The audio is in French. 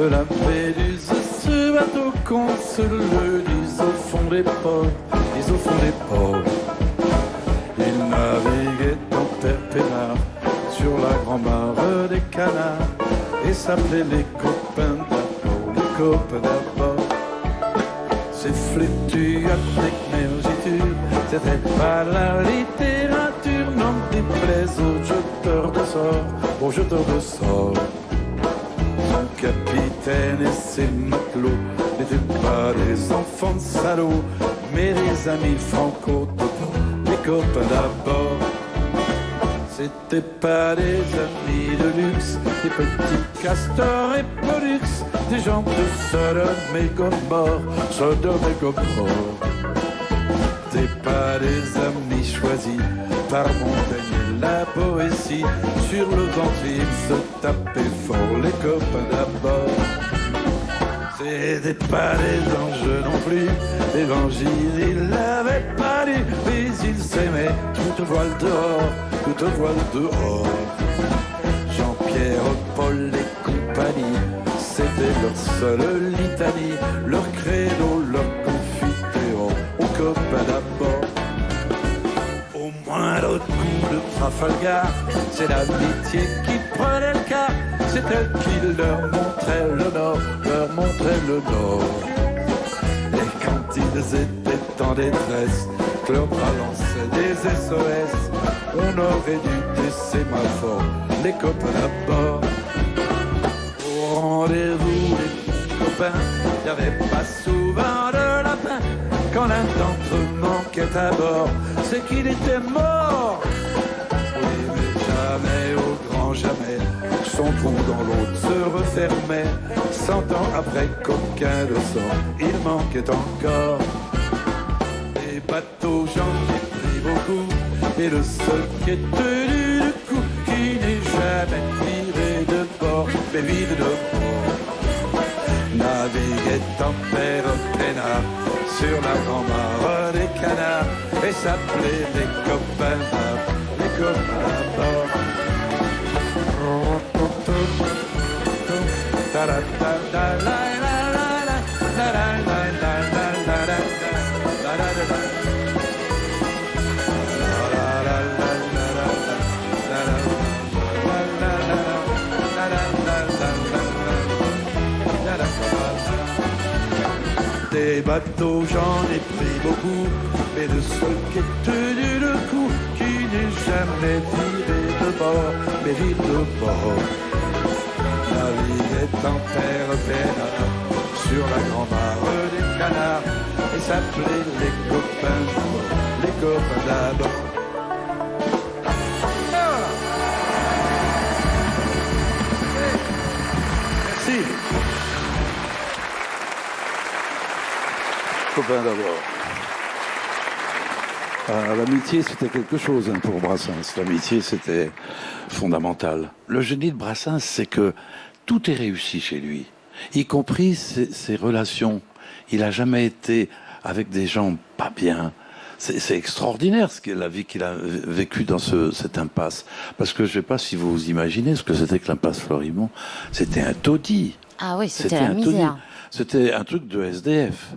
de la Méduse. Ce bateau qu'on se le dise au fond des ports, au fond des ports. Il naviguait en terre peinard sur la grand-mare des canards et s'appelait les copains d'abord, les copains d'abord. C'est flétu avec mergiture, c'était pas la littérature, non, déplaise aux jeteurs de sorts, aux jeteurs de sorts. Son capitaine et ses matelots n'étaient pas des enfants de salauds, mais des amis franco-toto, les copains d'abord. C'était pas des amis de luxe, des petits castors et pollux, des gens de Sodome et Gomorre, Sodome et Gomorre. C'était pas des amis choisis par Montaigne et la poésie, sur le ventre ils se tapaient fort, les copains d'abord. C'était pas des anges non plus, l'évangile ils l'avaient pas lu, mais ils s'aimaient toute voile dehors, toute voile dehors. Jean-Pierre, Paul et compagnie, c'était leur seule litanie, leur credo, leur confiteor, aux copains d'abord. Au moindre coup de Trafalgar, c'est l'amitié qui prenait le quart, c'est elle qui leur montrait le nord, leur montrait le nord. Et quand ils étaient en détresse, que leur bras lançait des SOS, on aurait dû des sémaphores, les copains d'abord. Au rendez-vous, les copains, y avait pas souvent de lapin. Quand l'un d'entre eux manquait à bord, c'est qu'il était mort. Oui, mais jamais, au grand jamais, son trou dans l'autre se refermait. 100 ans après qu'aucun de sort, il manquait encore. Des bateaux, j'en ai pris beaucoup, et le seul qui est tenu le coup, qui n'est jamais tiré de bord, mais vide de bord. Naviguait en mer peinard sur la grand-mare des canards et s'appelait les copains à bord. Des bateaux, j'en ai pris beaucoup, mais le seul qui est tenu le coup, qui n'est jamais viré de bord, mais vide de bord. La vie est en terre peinard, sur la grand-mare des canards, et s'appelait les copains d'abord, les copains d'abord. Merci. Copains d'abord. L'amitié, c'était quelque chose pour Brassens. L'amitié, c'était fondamental. Le génie de Brassens, c'est que tout est réussi chez lui, y compris ses relations. Il n'a jamais été avec des gens pas bien. C'est extraordinaire la vie qu'il a vécue dans cette impasse. Parce que je ne sais pas si vous imaginez ce que c'était que l'impasse Florimont. C'était un taudis. Ah oui, c'était la misère. C'était un truc de SDF.